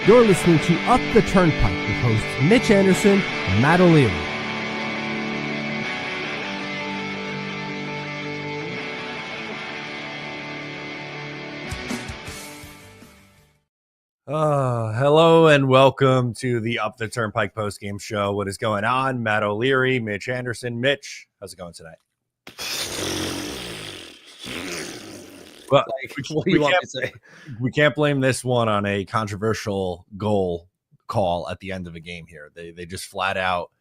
You're listening to Up the Turnpike with hosts Mitch Anderson and Matt O'Leary. Hello and welcome to the Up the Turnpike postgame show. What is going on? Matt O'Leary, Mitch Anderson. Mitch, how's it going tonight? Well, what do you want me to say? We can't blame this one on a controversial goal call at the end of a game here. They just flat out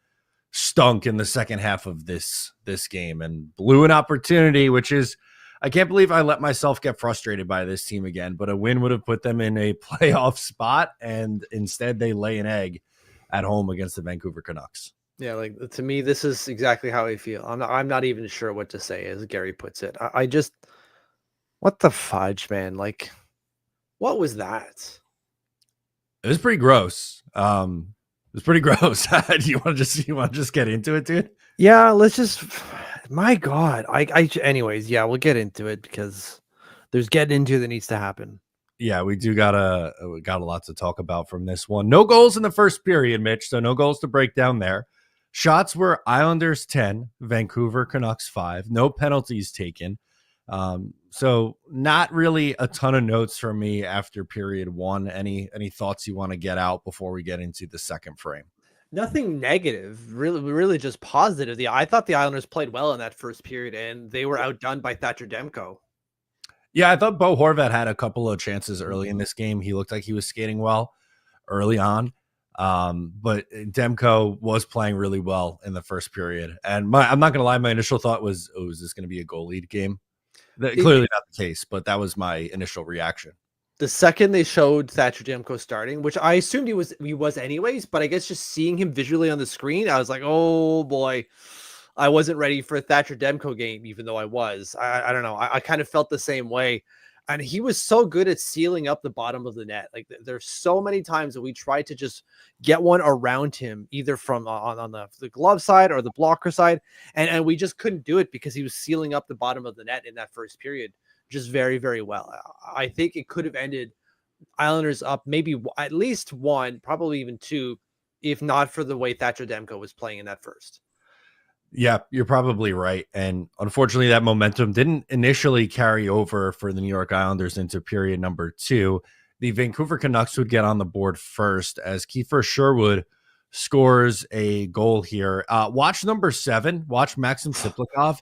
stunk in the second half of this game and blew an opportunity, which is, I can't believe I let myself get frustrated by this team again, but a win would have put them in a playoff spot, and instead they lay an egg at home against the Vancouver Canucks. Yeah, like, to me, this is exactly how I feel. I'm not even sure what to say, as Gary puts it. I just, what the fudge, man? Like, what was that? It was pretty gross. Do you want to just get into it, dude? Yeah, let's just. My God, anyways, yeah, we'll get into it because there's getting into that needs to happen. Yeah, we got a lot to talk about from this one. No goals in the first period, Mitch. So no goals to break down there. Shots were Islanders 10, Vancouver Canucks 5. No penalties taken. So not really a ton of notes from me after period one. Any thoughts you want to get out before we get into the second frame? Nothing negative, really just positive. I thought the Islanders played well in that first period, and they were outdone by Thatcher Demko. Yeah, I thought Bo Horvat had a couple of chances early in this game. He looked like he was skating well early on, but Demko was playing really well in the first period. And I'm not going to lie, my initial thought was, oh, is this going to be a goal lead game? Clearly not the case, but that was my initial reaction. The second they showed Thatcher Demko starting, which I assumed he was anyways, but I guess just seeing him visually on the screen, I was like, oh boy, I wasn't ready for a Thatcher Demko game, even though I was. I don't know. I kind of felt the same way. And he was so good at sealing up the bottom of the net. Like, there's so many times that we tried to just get one around him, either from on the glove side or the blocker side. And we just couldn't do it because he was sealing up the bottom of the net in that first period just very, very well. I think it could have ended Islanders up maybe at least one, probably even two, if not for the way Thatcher Demko was playing in that first. Yeah, you're probably right. And unfortunately, that momentum didn't initially carry over for the New York Islanders into period number two. The Vancouver Canucks would get on the board first as Kiefer Sherwood scores a goal here. Watch number 7. Watch Maxim Siplikov.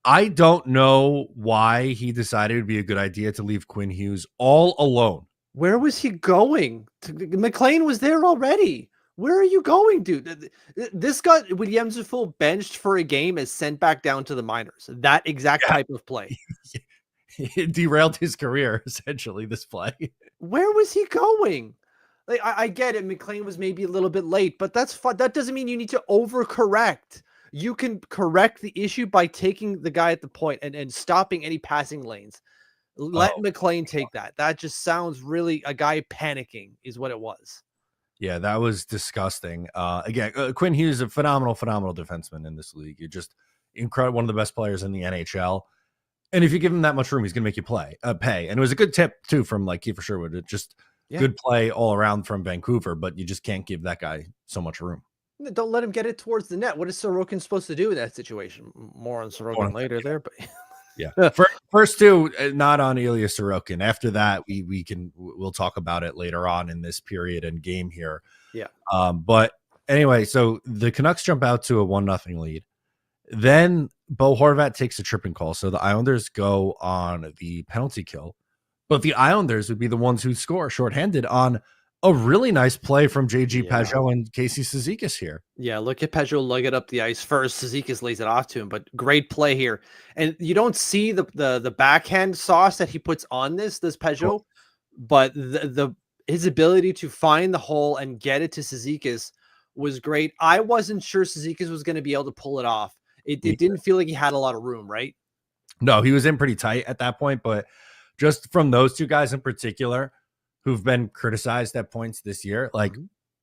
I don't know why he decided it would be a good idea to leave Quinn Hughes all alone. Where was he going? McLean was there already. Where are you going, dude? This got William Zuffel benched for a game as sent back down to the minors. That exact type of play. It derailed his career, essentially, this play. Where was he going? Like, I get it. McLean was maybe a little bit late, but that's fun. That doesn't mean you need to overcorrect. You can correct the issue by taking the guy at the point and stopping any passing lanes. Let McLean take that. That just sounds really a guy panicking is what it was. Yeah, that was disgusting. Again, Quinn Hughes is a phenomenal defenseman in this league. You're just incredible, one of the best players in the NHL. And if you give him that much room, he's going to make you pay. And it was a good tip, too, from like Kiefer Sherwood. It just good play all around from Vancouver, but you just can't give that guy so much room. Don't let him get it towards the net. What is Sorokin supposed to do in that situation? More on Sorokin later there, but yeah. First two, not on Ilya Sorokin. After that, we'll talk about it later on in this period and game here. Yeah. But anyway, so the Canucks jump out to a 1-0 lead. Then Bo Horvat takes a tripping call. So the Islanders go on the penalty kill, but the Islanders would be the ones who score shorthanded on a really nice play from JG Pageau and Casey Cizikas here. Yeah, look at Pageau lug it up the ice first. Cizikas lays it off to him, but great play here. And you don't see the backhand sauce that he puts on this Pageau, but his ability to find the hole and get it to Cizikas was great. I wasn't sure Cizikas was going to be able to pull it off. It didn't feel like he had a lot of room, right? No, he was in pretty tight at that point, but just from those two guys in particular, who've been criticized at points this year, like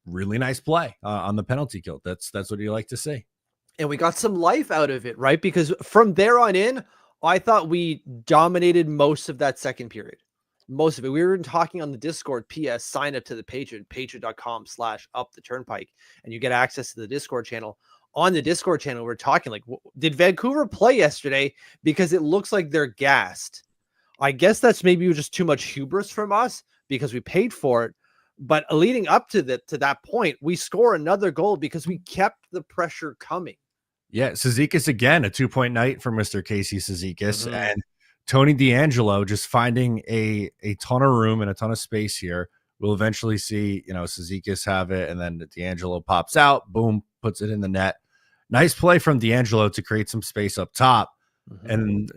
really nice play on the penalty kill. That's what you like to see. And we got some life out of it, right? Because from there on in, I thought we dominated most of that second period. Most of it. We were talking on the Discord. PS, sign up to the Patreon, patreon.com/uptheturnpike, and you get access to the Discord channel. On the Discord channel, we're talking like, did Vancouver play yesterday? Because it looks like they're gassed. I guess that's maybe just too much hubris from us because we paid for it. But leading up to that point, we score another goal because we kept the pressure coming. Yeah, Cizikas again, a 2-point night for Mr. Casey Cizikas, Mhm. and Tony D'Angelo just finding a ton of room and a ton of space here. We'll eventually see, Cizikas have it, and then D'Angelo pops out, boom, puts it in the net. Nice play from D'Angelo to create some space up top. And,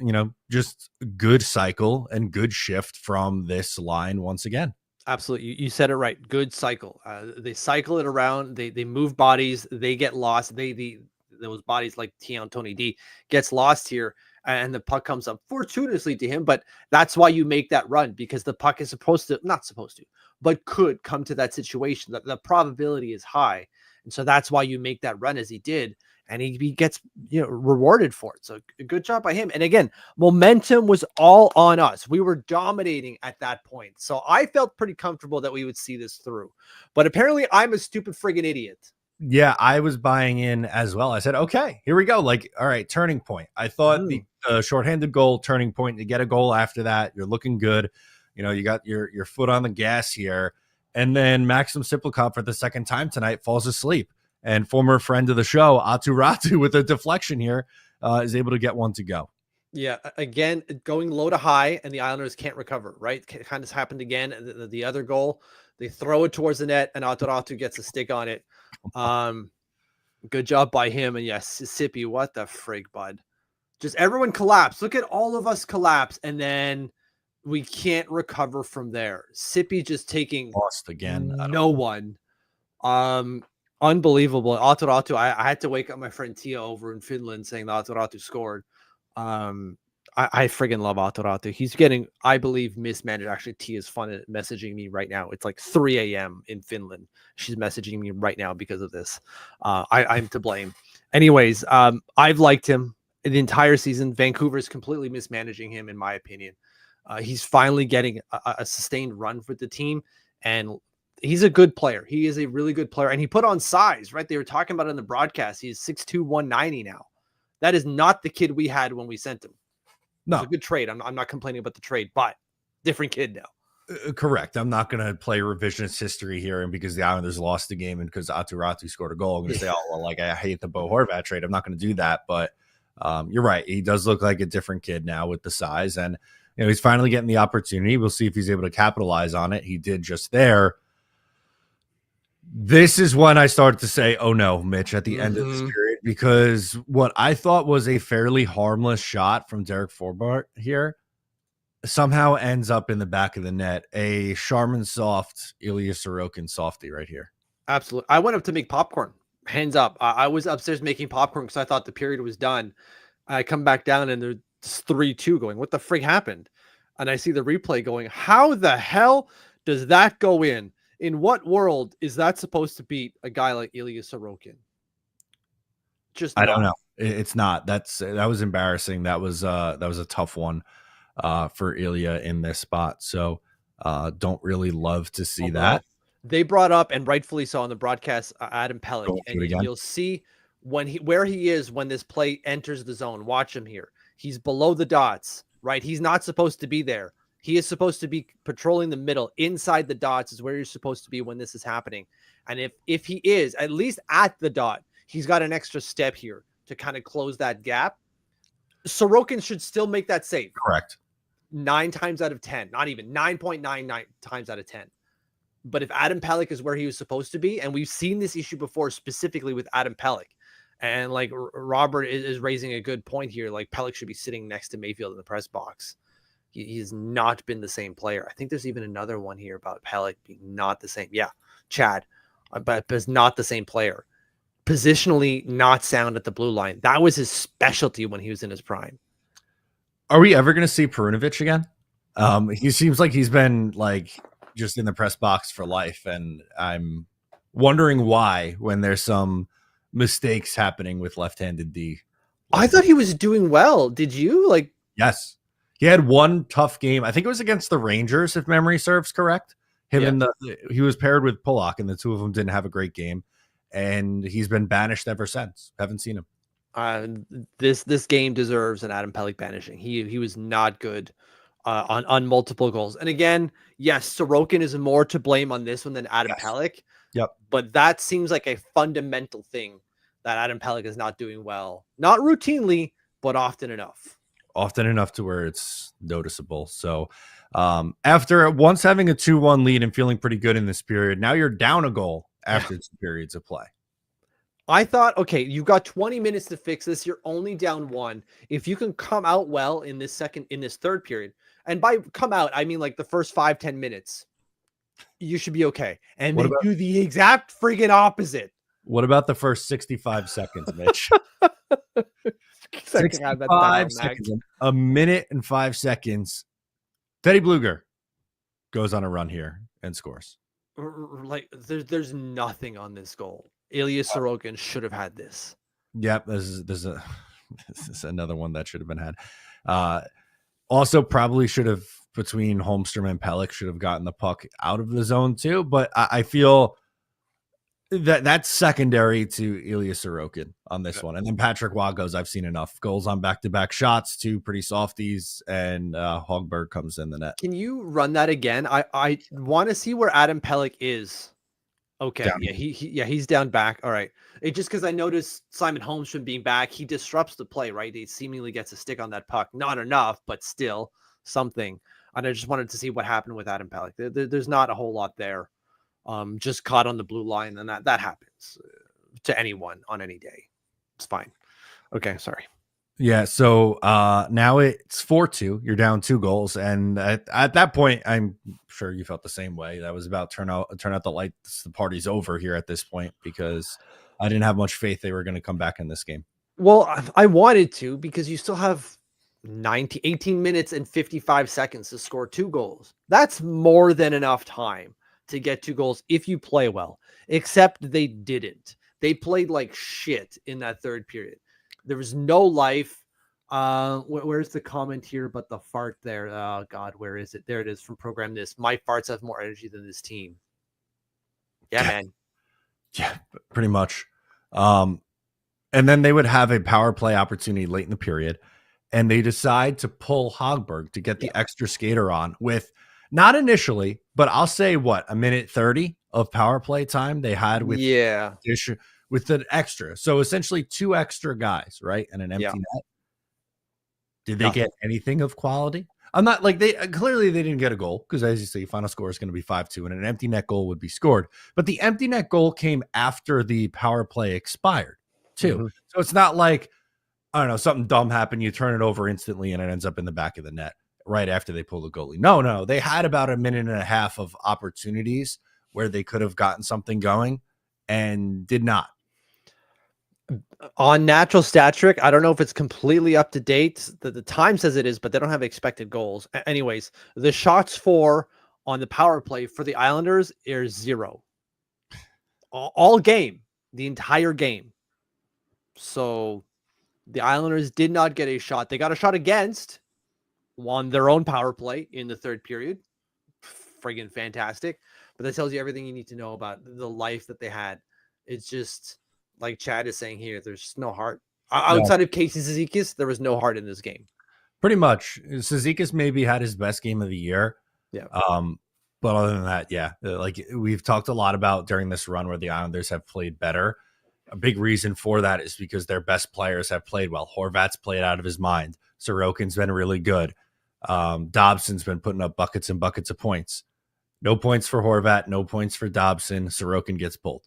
just good cycle and good shift from this line once again. Absolutely. You said it right. Good cycle. They cycle it around. They move bodies. They get lost. Those bodies like Tony D gets lost here, and the puck comes up fortuitously to him. But that's why you make that run, because the puck is not supposed to, but could come to that situation. That the probability is high, and so that's why you make that run as he did, and he gets rewarded for it. So good job by him. And again, momentum was all on us. We were dominating at that point. So I felt pretty comfortable that we would see this through. But apparently I'm a stupid friggin' idiot. Yeah, I was buying in as well. I said, okay, here we go. Like, all right, turning point. I thought the shorthanded goal, turning point, to get a goal after that. You're looking good. You got your foot on the gas here. And then Maxim Siplikov for the second time tonight falls asleep. And former friend of the show, Atu Ratu, with a deflection here, is able to get one to go. Yeah, again, going low to high, and the Islanders can't recover, right? Kind of happened again. The other goal, they throw it towards the net, and Atu Ratu gets a stick on it. Good job by him. And yes, Sippy, what the frig, bud? Just everyone collapse. Look at all of us collapse, and then we can't recover from there. Sippy just taking lost again. No one. Unbelievable. Atu Ratu, I had to wake up my friend Tia over in Finland saying that Atu Ratu scored. I friggin' love Atu Ratu. He's getting, I believe, mismanaged. Actually, Tia's fun at messaging me right now. It's like 3 a.m. in Finland. She's messaging me right now because of this. I'm to blame. Anyways, I've liked him the entire season. Vancouver's completely mismanaging him, in my opinion. He's finally getting a sustained run with the team, and he's a good player. He is a really good player, and he put on size, right? They were talking about it in the broadcast. He's 6'2", 190 now. That is not the kid we had when we sent him. No, it's a good trade. I'm not complaining about the trade, but different kid now. Correct. I'm not going to play revisionist history here, and because the Islanders lost the game and because Atu Ratu scored a goal, I'm going to say, oh, well, like, I hate the Bo Horvat trade. I'm not going to do that, but you're right. He does look like a different kid now with the size, and he's finally getting the opportunity. We'll see if he's able to capitalize on it. He did just there. This is when I started to say, oh no, Mitch, at the end of this period, because what I thought was a fairly harmless shot from Derek Forbart here somehow ends up in the back of the net. A Charmin soft Ilya Sorokin softie right here. Absolutely. I went up to make popcorn. Hands up. I was upstairs making popcorn because I thought the period was done. I come back down and there's 3-2 going. What the frig happened? And I see the replay going, how the hell does that go in? In what world is that supposed to beat a guy like Ilya Sorokin? I don't know. It's not. That was embarrassing. That was a tough one for Ilya in this spot. So don't really love to see that. They brought up, and rightfully so on the broadcast, Adam Pelech, and you'll see where he is when this play enters the zone. Watch him here. He's below the dots, right? He's not supposed to be there. He is supposed to be patrolling the middle. Inside the dots is where you're supposed to be when this is happening. And if he is at least at the dot, he's got an extra step here to kind of close that gap. Sorokin should still make that save. Correct. 9 times out of 10, not even 9.99 times out of 10. But if Adam Pelech is where he was supposed to be, and we've seen this issue before, specifically with Adam Pelech, and like Robert is raising a good point here, like Pelech should be sitting next to Mayfield in the press box. He's not been the same player. I think there's even another one here about Pelech being not the same. Yeah, Chad, but is not the same player. Positionally not sound at the blue line. That was his specialty when he was in his prime. Are we ever going to see Perunovic again? He seems like he's been like just in the press box for life, and I'm wondering why when there's some mistakes happening with left-handed D. I thought he was doing well. Did you? Yes. He had one tough game. I think it was against the Rangers, if memory serves correct. He was paired with Pollock, and the two of them didn't have a great game. And he's been banished ever since. Haven't seen him. This game deserves an Adam Pelech banishing. He was not good on multiple goals. And again, yes, Sorokin is more to blame on this one than Adam Pelech. Yep. But that seems like a fundamental thing that Adam Pelech is not doing well. Not routinely, but often enough. Often enough to where it's noticeable. So after once having a 2-1 lead and feeling pretty good in this period, now you're down a goal after 2 periods of play. I thought, okay, you've got 20 minutes to fix this. You're only down 1. If you can come out well in this third period, and by come out, I mean like the first 5-10 minutes, you should be okay. And they do the exact friggin' opposite. What about the first 65 seconds, Mitch? 65 seconds. A minute and 5 seconds. Teddy Bluger goes on a run here and scores. Like there's nothing on this goal. Ilya Sorokin should have had this. Yep, this is another one that should have been had. Also, probably should have, between Holmstrom and Pelech, should have gotten the puck out of the zone too. But I feel that's secondary to Ilya Sorokin on this one. And then Patrick Waugos, I've seen enough goals on back-to-back shots, 2 pretty softies, and Hogberg comes in the net. Can you run that again? I want to see where Adam Pelech is. Okay, down. He's down back. All right. It just because I noticed Simon Holmstrom being back, he disrupts the play, right? He seemingly gets a stick on that puck. Not enough, but still something. And I just wanted to see what happened with Adam Pelech. There's not a whole lot there. Just caught on the blue line, and that happens to anyone on any day. It's fine. Okay, sorry. Yeah, so now it's 4-2. You're down 2 goals, and at that point, I'm sure you felt the same way. That was about turn out the lights. The party's over here at this point, because I didn't have much faith they were going to come back in this game. Well, I wanted to, because you still have 18 minutes and 55 seconds to score 2 goals. That's more than enough time to get 2 goals if you play well, except they didn't. They played like shit in that third period. There was no life. Where's the comment here about the fart there? Oh, God, where is it? There it is from Program This. My farts have more energy than this team. Yeah, man. Yeah, pretty much. And then they would have a power play opportunity late in the period, and they decide to pull Hogberg to get the extra skater on with, not initially, but I'll say a minute 30 of power play time they had with with the extra. So essentially 2 extra guys, right? And an empty net. Did they get anything of quality? I'm not like they didn't get a goal, because as you say, final score is going to be 5-2 and an empty net goal would be scored. But the empty net goal came after the power play expired too. Mm-hmm. So it's not like, I don't know, something dumb happened, you turn it over instantly and it ends up in the back of the net right after they pull the goalie. No, they had about a minute and a half of opportunities where they could have gotten something going and did not. On natural stat trick, I don't know if it's completely up to date. The time says it is, but they don't have expected goals. Anyways, the shots for on the power play for the Islanders is 0. All game, the entire game. So the Islanders did not get a shot. They got a shot against on their own power play in the third period. Friggin' fantastic. But that tells you everything you need to know about the life that they had. It's just, like Chad is saying here, there's no heart. Outside of Casey Cizikas, there was no heart in this game. Pretty much. Cizikas maybe had his best game of the year. Yeah. But other than that, like we've talked a lot about during this run where the Islanders have played better. A big reason for that is because their best players have played well. Horvat's played out of his mind. Sorokin's been really good. Dobson's been putting up buckets and buckets of points. No points for Horvat, no points for Dobson. Sorokin gets pulled.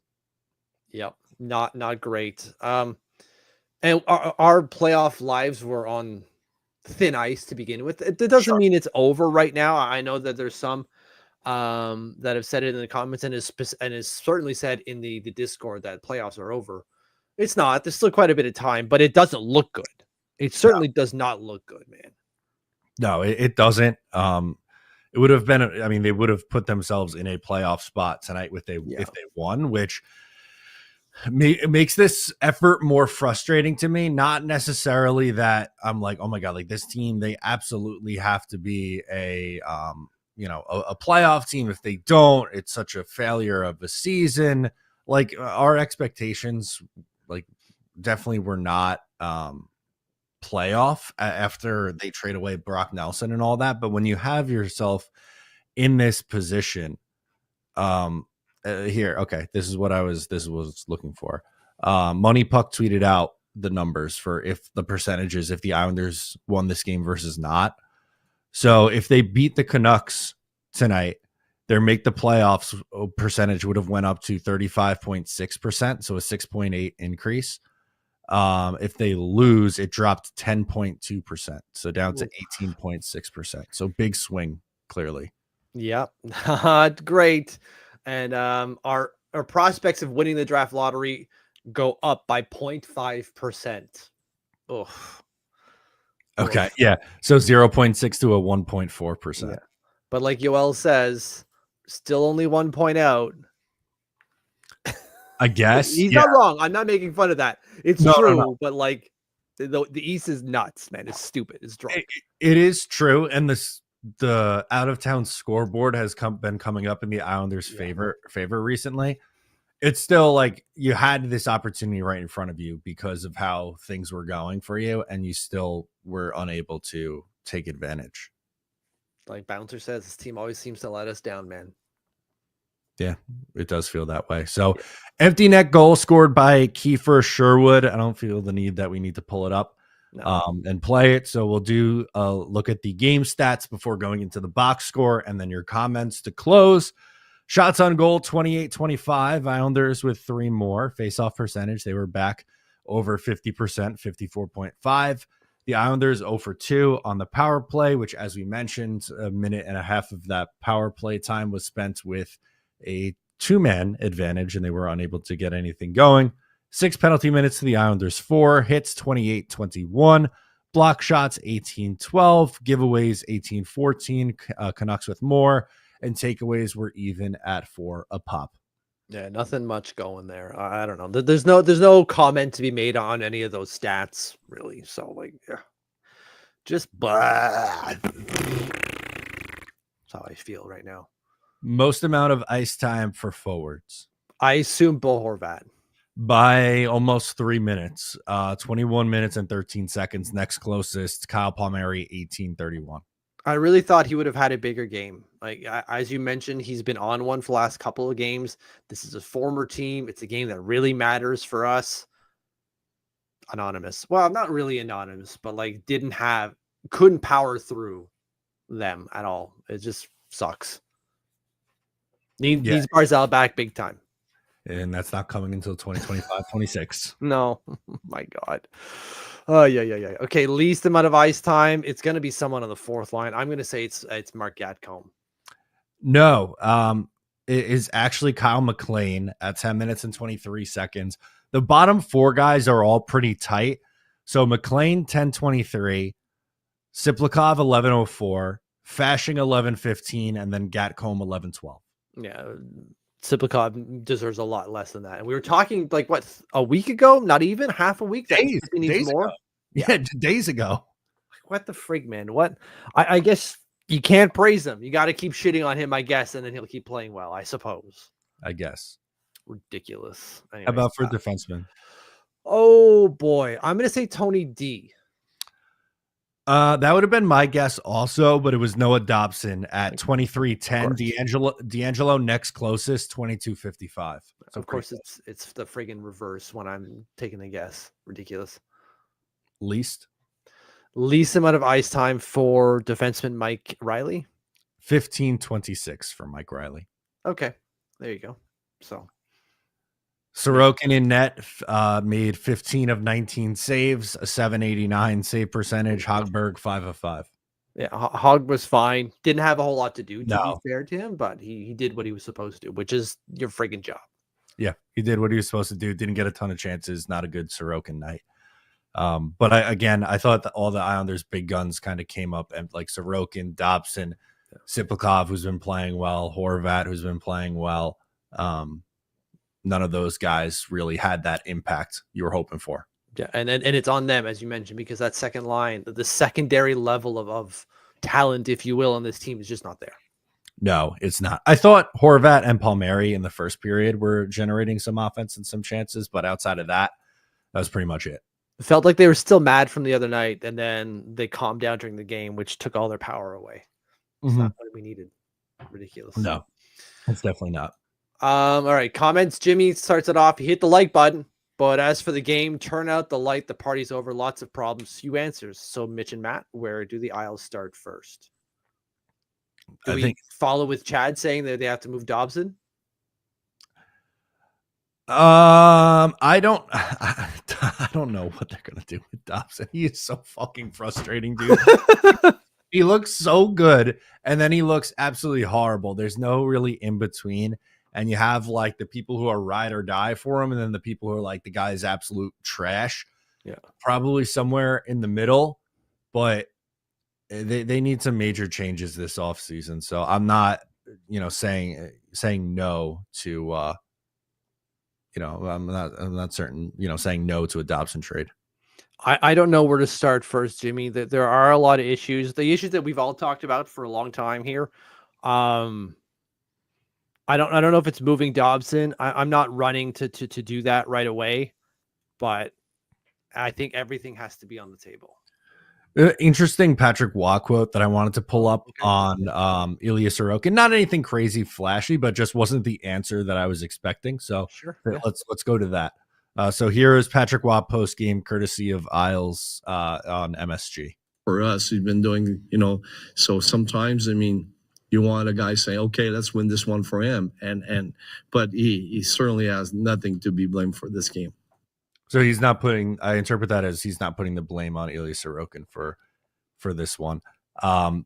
Yep. Not great. And our playoff lives were on thin ice to begin with. It doesn't mean it's over right now. I know that there's some that have said it in the comments and is certainly said in the Discord that playoffs are over. It's not. There's still quite a bit of time, but it doesn't look good. It certainly does not look good, man. No, it doesn't. It would have been, I mean, they would have put themselves in a playoff spot tonight if they won, which It makes this effort more frustrating to me. Not necessarily that I'm like, oh my god, like this team, they absolutely have to be a playoff team. If they don't, it's such a failure of a season. Like our expectations, like definitely were not playoff after they trade away Brock Nelson and all that. But when you have yourself in this position, here, okay, this is what I was looking for. Money Puck tweeted out the numbers for if the percentages if the Islanders won this game versus not. So if they beat the Canucks tonight, their make the playoffs percentage would have went up to 35.6%, so a 6.8 increase. If they lose, it dropped 10.2%, so down to 18.6%. So big swing, clearly. Yep. Great. And our prospects of winning the draft lottery go up by 0.5%. Oh. Okay. Yeah. So 0.6 to a 1.4%. Yeah. But like Yoel says, still only 1 point out. I guess He's not wrong. I'm not making fun of that. It's true, no. But like the East is nuts, man. It's stupid. It's drunk. It is true. And the out of town scoreboard has been coming up in the Islanders' favor recently. It's still like you had this opportunity right in front of you because of how things were going for you, and you still were unable to take advantage. Like Bouncer says, this team always seems to let us down, man. Yeah, it does feel that way. So empty net goal scored by Kiefer Sherwood. I don't feel the need that we need to pull it up and play it. So we'll do a look at the game stats before going into the box score and then your comments to close. Shots on goal, 28-25. Islanders with 3 more. Face-off percentage, they were back over 50%, 54.5. The Islanders 0 for 2 on the power play, which, as we mentioned, a minute and a half of that power play time was spent with a 2-man advantage, and they were unable to get anything going. 6 penalty minutes to the Islanders, 4 hits, 28-21. Block shots, 18-12. Giveaways, 18-14. Canucks with more. And takeaways were even at 4 a pop. Yeah, nothing much going there. I don't know. There's no comment to be made on any of those stats, really. So, like, yeah, just blah. That's how I feel right now. Most amount of ice time for forwards. I assume Bo Horvat. By almost 3 minutes. 21 minutes and 13 seconds. Next closest, Kyle Palmieri, 18:31. I really thought he would have had a bigger game. Like, as you mentioned, he's been on one for the last couple of games. This is a former team. It's a game that really matters for us. Anonymous. Well, not really anonymous, but like couldn't power through them at all. It just sucks. Needs Barzal back big time. And that's not coming until 2025-26. No. My God. Oh, yeah. Okay, least amount of ice time. It's going to be someone on the fourth line. I'm going to say it's Mark Gatcomb. No, it is actually Kyle McLean at 10 minutes and 23 seconds. The bottom 4 guys are all pretty tight. So McLean, 10:23, Siplikov, 11:04, Fashing, 11:15, and then Gatcomb, 11:12. Yeah, Siplikov deserves a lot less than that. And we were talking like a week ago, not even half a week. Days more. Ago. Yeah, days ago. What the frig, man? What? I guess you can't praise him. You got to keep shitting on him, I guess, and then he'll keep playing well, I suppose. I guess. Ridiculous. Anyways, how about for defensemen? Oh boy, I'm gonna say Tony D. That would have been my guess also, but it was Noah Dobson at 23:10. D'Angelo next closest, 22:55. So of course, it's the friggin' reverse when I'm taking a guess. Ridiculous. Least amount of ice time for defenseman Mike Riley. 15:26 for Mike Riley. Okay, there you go. So Sorokin in net made 15 of 19 saves, a 789 save percentage. Hogberg 5 of 5. Yeah, Hog was fine. Didn't have a whole lot to do, to be fair to him, but he did what he was supposed to, which is your friggin' job. Yeah, he did what he was supposed to do. Didn't get a ton of chances. Not a good Sorokin night. But I thought that all the Islanders' big guns kind of came up, and like Sorokin, Dobson, Siplikov, who's been playing well, Horvat, who's been playing well. none of those guys really had that impact you were hoping for. Yeah, and it's on them, as you mentioned, because that second line, the secondary level of talent, if you will, on this team is just not there. No, it's not. I thought Horvat and Palmieri in the first period were generating some offense and some chances, but outside of that, that was pretty much it. It felt like they were still mad from the other night, and then they calmed down during the game, which took all their power away. It's not what we needed. Ridiculous. No, it's definitely not. All right, comments. Jimmy starts it off. He hit the like button, but as for the game, turn out the light. The party's over. Lots of problems. Few answers. So Mitch and Matt, where do the Isles start first? Do we follow with Chad saying that they have to move Dobson? I don't know what they're gonna do with Dobson. He is so fucking frustrating, dude. He looks so good, and then he looks absolutely horrible. There's no really in between, and you have like the people who are ride or die for him, and then the people who are like the guy is absolute trash. Yeah, probably somewhere in the middle, but they need some major changes this offseason. So I'm not, saying no to, I'm not certain, saying no to a Dobson trade. I don't know where to start first, Jimmy. That there are a lot of issues. The issues that we've all talked about for a long time here. I don't know if it's moving Dobson. I'm not running to do that right away, but I think everything has to be on the table. Interesting Patrick Waugh quote that I wanted to pull up on Ilya Sorokin. Not anything crazy flashy, but just wasn't the answer that I was expecting. So sure, let's go to that. So here is Patrick Waugh post game, courtesy of Isles on MSG. For us, we've been doing, so sometimes, you want a guy saying, okay, let's win this one for him. But he certainly has nothing to be blamed for this game. So he's not putting, I interpret that as he's not putting the blame on Ilya Sorokin for this one. It's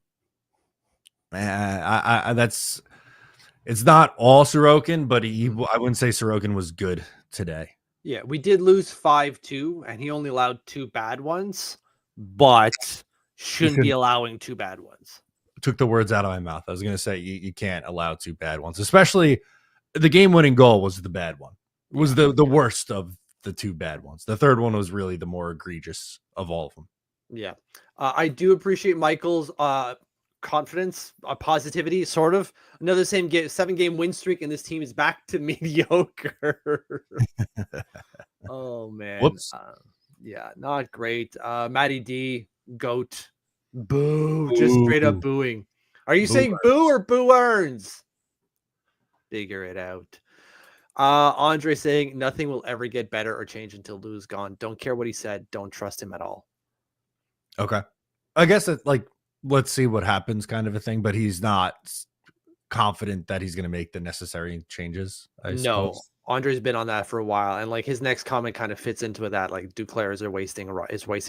not all Sorokin, but I wouldn't say Sorokin was good today. Yeah, we did lose 5-2, and he only allowed 2 bad ones, but shouldn't be allowing 2 bad ones. Took the words out of my mouth. I was going to say you can't allow 2 bad ones, especially the game-winning goal was the bad one. It was the worst of the 2 bad ones. The third one was really the more egregious of all of them. Yeah. I do appreciate Michael's confidence, positivity, sort of. Another 7-game win streak, and this team is back to mediocre. Oh, man. Whoops. Yeah, not great. Matty D, GOAT. Boo. Just straight up booing. Are you saying boo or boo earns? Figure it out. Andre saying nothing will ever get better or change until Lou's gone. Don't care what he said. Don't trust him at all. Okay. I guess it's like, let's see what happens kind of a thing, but he's not confident that he's going to make the necessary changes. I suppose. Andre's been on that for a while. And like his next comment kind of fits into that. Like Duclair is wasting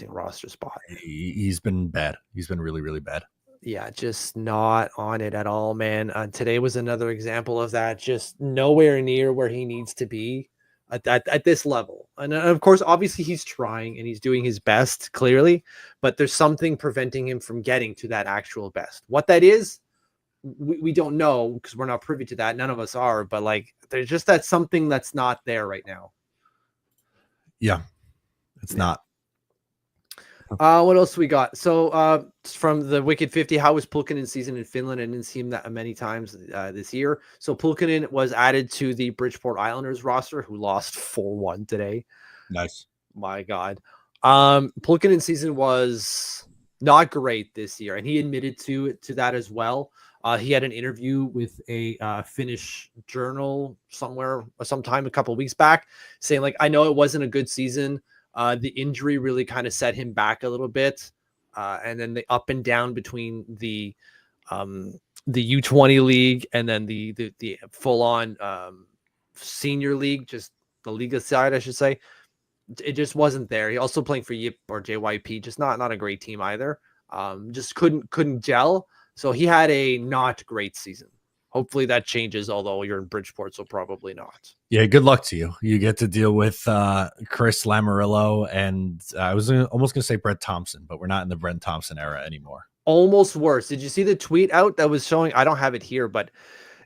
a roster spot. He's been bad. He's been really, really bad. Yeah, just not on it at all, man. Today was another example of that. Just nowhere near where he needs to be at this level. And of course, obviously he's trying and he's doing his best, clearly, but there's something preventing him from getting to that actual best. What that is, we don't know because we're not privy to that. None of us are, but like, there's just that something that's not there right now. Yeah, it's not. What else we got? So from the Wicked 50, how was Pulkkinen's season in Finland? I didn't see him that many times this year. So Pulkkinen was added to the Bridgeport Islanders roster, who lost 4-1 today. Nice. My God. Pulkkinen's season was not great this year, and he admitted to that as well. He had an interview with a Finnish journal sometime a couple of weeks back saying, like, I know it wasn't a good season. The injury really kind of set him back a little bit. And then the up and down between the U20 league and then the full on senior league, just the Liga side, I should say. It just wasn't there. He also playing for Yip or JYP, just not a great team either. Just couldn't gel. So he had a not great season. Hopefully that changes, although you're in Bridgeport, so probably not. Yeah, good luck to you. You get to deal with Chris Lamoriello and I was almost going to say Brett Thompson, but we're not in the Brett Thompson era anymore. Almost worse. Did you see the tweet out that was showing? I don't have it here, but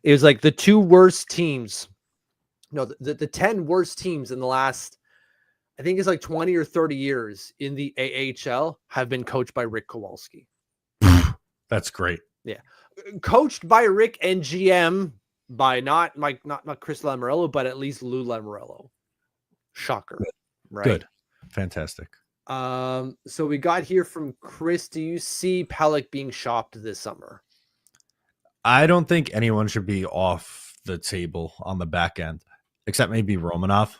it was like the 2 worst teams No, the 10 worst teams in the last, I think it's like 20 or 30 years in the AHL have been coached by Rick Kowalski. That's great. Yeah. Coached by Rick and GM by not Chris Lamoriello, but at least Lou Lamoriello. Shocker. Good. Right. Good. Fantastic. So we got here from Chris. Do you see Pelech being shopped this summer? I don't think anyone should be off the table on the back end, except maybe Romanov.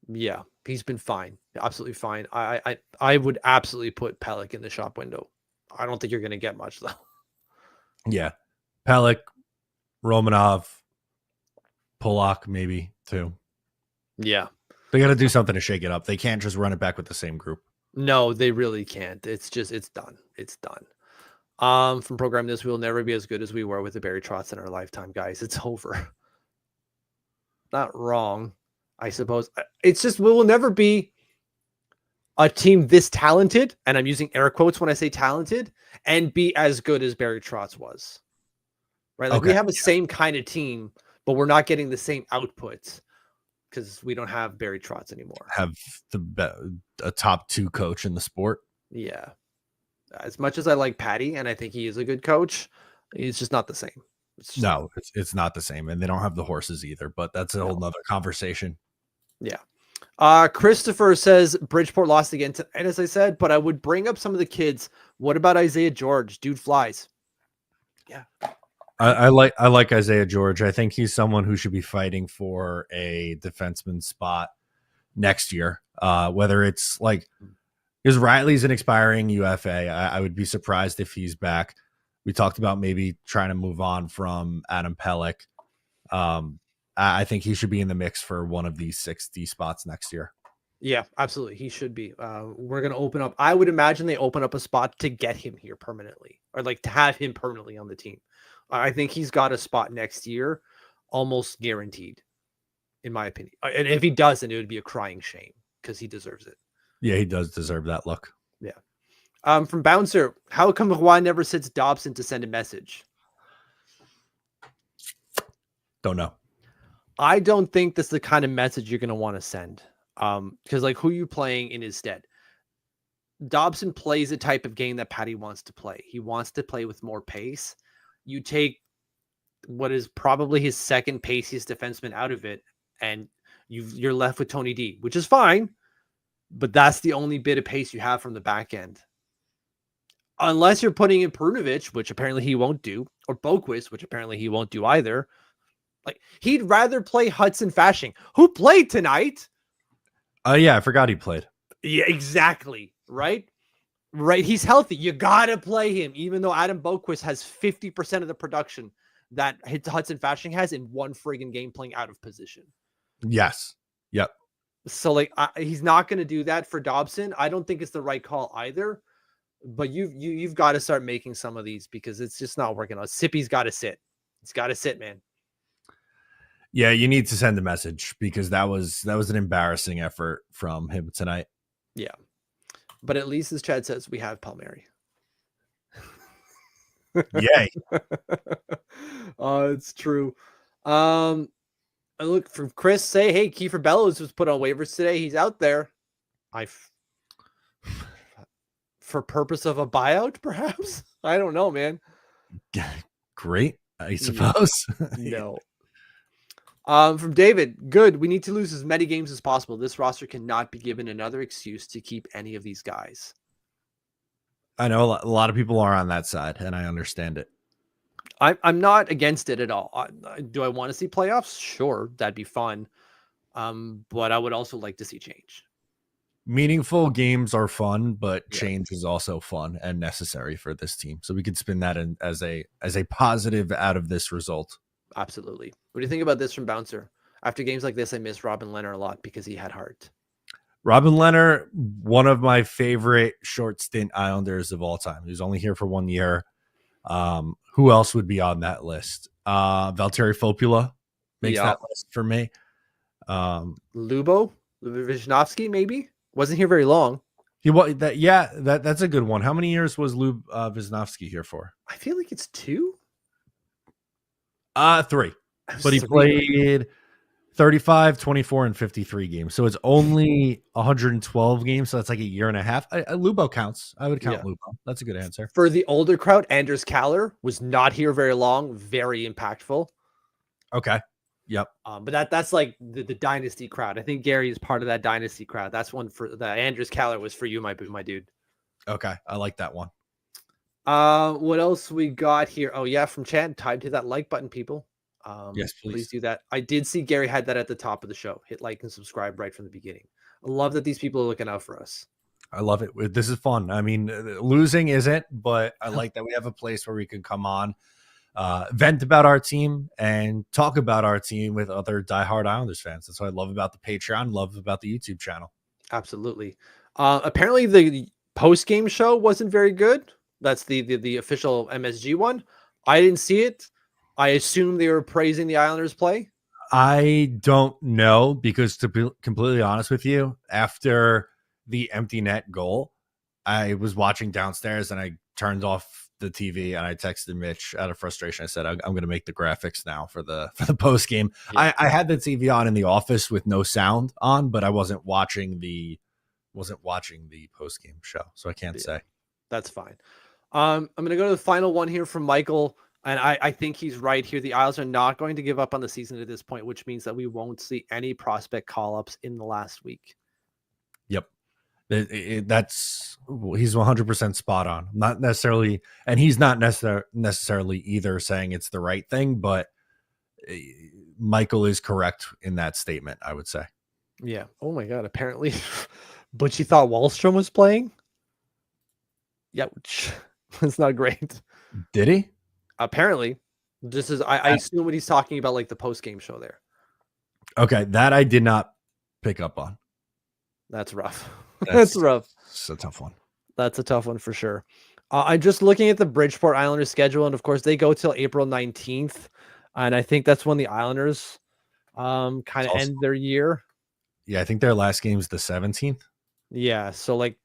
Yeah, he's been fine. Absolutely fine. I would absolutely put Pelech in the shop window. I don't think you're going to get much, though. Yeah. Pelech, Romanov, Polak, maybe, too. Yeah. They got to do something to shake it up. They can't just run it back with the same group. No, they really can't. It's done. It's done. From Program This, we'll never be as good as we were with the Barry Trotz in our lifetime, guys. It's over. Not wrong, I suppose. It's just we will never be a team this talented, and I'm using air quotes when I say talented, and be as good as Barry Trotz was. Right? Like we have the same kind of team, but we're not getting the same outputs because we don't have Barry Trotz anymore. Have a top 2 coach in the sport. Yeah. As much as I like Patty, and I think he is a good coach, it's just not the same. It's not the same, and they don't have the horses either, but that's a whole nother conversation. Yeah. Christopher says Bridgeport lost again tonight, as I said, but I would bring up some of the kids. What about Isaiah George? Dude flies. Yeah. I like Isaiah George. I think he's someone who should be fighting for a defenseman spot next year. Whether it's like, because Riley's an expiring UFA. I would be surprised if he's back. We talked about maybe trying to move on from Adam Pelech. I think he should be in the mix for one of these 60 spots next year. Yeah, absolutely. He should be. We're going to open up. I would imagine they open up a spot to get him here permanently, or like to have him permanently on the team. I think he's got a spot next year, almost guaranteed, in my opinion. And if he doesn't, it would be a crying shame because he deserves it. Yeah, he does deserve that look. Yeah. From Bouncer, how come Juan never sits Dobson to send a message? Don't know. I don't think that's the kind of message you're going to want to send. Because like who are you playing in his stead? Dobson plays a type of game that Patty wants to play. He wants to play with more pace. You take what is probably his second paciest defenseman out of it, and you're left with Tony D, which is fine, but that's the only bit of pace you have from the back end. Unless you're putting in Perunovic, which apparently he won't do, or Boquist, which apparently he won't do either. Like he'd rather play Hudson Fasching, who played tonight. Yeah, I forgot he played. Yeah, exactly. Right. He's healthy. You got to play him, even though Adam Boquist has 50% of the production that Hudson Fasching has in one friggin' game playing out of position. Yes. Yep. So like he's not going to do that for Dobson. I don't think it's the right call either, but you've got to start making some of these because it's just not working out. Sippy's got to sit. He's got to sit, man. Yeah, you need to send a message because that was an embarrassing effort from him tonight. Yeah. But at least, as Chad says, we have Palmieri. Yay. It's true. I look from Chris say, hey, Kiefer Bellows was put on waivers today. He's out there. For purpose of a buyout, perhaps? I don't know, man. Great, I suppose. No. From David, good. We need to lose as many games as possible. This roster cannot be given another excuse to keep any of these guys. I know a lot of people are on that side, and I understand it. I'm not against it at all. Do I want to see playoffs? Sure, that'd be fun. But I would also like to see change. Meaningful games are fun, but change is also fun and necessary for this team. So we could spin that in as a positive out of this result. Absolutely. What do you think about this from Bouncer? After games like this, I miss Robin Leonard a lot because he had heart. Robin Leonard, one of my favorite short stint Islanders of all time. He was only here for 1 year. Who else would be on that list? Valtteri Fopula makes that list for me. Lubo Visnovsky, maybe wasn't here very long. That's a good one. How many years was Lub Visnovsky here for? I feel like it's 2. 3. But he played 35, 24, and 53 games. So it's only 112 games. So that's like a year and a half. Lubo counts. I would count Yeah. Lubo. That's a good answer. For the older crowd, Anders Kaller was not here very long, very impactful. Okay. Yep. But that's like the dynasty crowd. I think Gary is part of that dynasty crowd. That's one for the Anders Kaller was for you, my dude. Okay. I like that one. What else we got here? Oh yeah, from chat, tied to that like button, people. Yes, please do that. I did see Gary had that at the top of the show. Hit like and subscribe right from the beginning. I love that these people are looking out for us. I love it. This is fun. I mean, losing isn't, but I like that we have a place where we can come on, vent about our team and talk about our team with other diehard Islanders fans. That's what I love about the Patreon, love about the YouTube channel. Absolutely. Apparently the post-game show wasn't very good. That's the official MSG one. I didn't see it. I assume they were praising the Islanders' play. I don't know, because to be completely honest with you, after the empty net goal, I was watching downstairs and I turned off the TV and I texted Mitch out of frustration. I said, I'm going to make the graphics now for the post game. Yeah. I had the TV on in the office with no sound on, but I wasn't watching the post game show, so I can't say. That's fine. I'm going to go to the final one here from Michael. And I think he's right here. The Isles are not going to give up on the season at this point, which means that we won't see any prospect call-ups in the last week. Yep. That's he's 100% spot on. Not necessarily, and he's not necessarily either saying it's the right thing, but Michael is correct in that statement, I would say. Yeah. Oh my God. Apparently, Butchie thought Wallstrom was playing. Yeah, which was not great. Did he? Apparently, this is I assume what he's talking about, like the post-game show there. Okay, that I did not pick up on. That's rough. That's rough. It's a tough one. That's a tough one for sure. I'm just looking at the Bridgeport Islanders schedule, and of course they go till April 19th, and I think that's when the Islanders kind of end their year. Yeah, I think their last game is the 17th. Yeah, so like,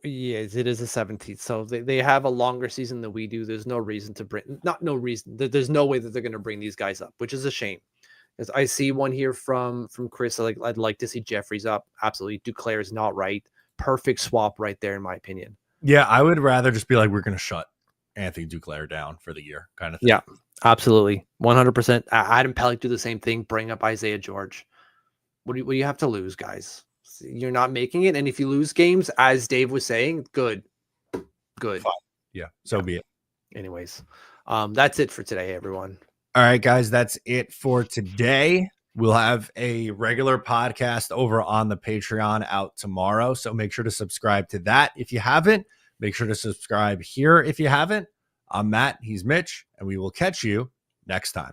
yes, it is the 17th. So they have a longer season than we do. There's no reason to bring, there's no way that they're going to bring these guys up, which is a shame. Because I see one here from Chris. I'd like to see Jeffries up. Absolutely. Duclair is not right. Perfect swap right there, in my opinion. Yeah, I would rather just be like, we're going to shut Anthony Duclair down for the year kind of thing. Yeah, absolutely. 100%. Adam Pellick do the same thing. Bring up Isaiah George. What do you have to lose, guys? You're not making it. And if you lose games, as Dave was saying, good. Fine. Yeah, so be it. Anyways, that's it for today, everyone. All right, guys, that's it for today. We'll have a regular podcast over on the Patreon out tomorrow. So make sure to subscribe to that if you haven't. Make sure to subscribe here if you haven't. I'm Matt. He's Mitch. And we will catch you next time.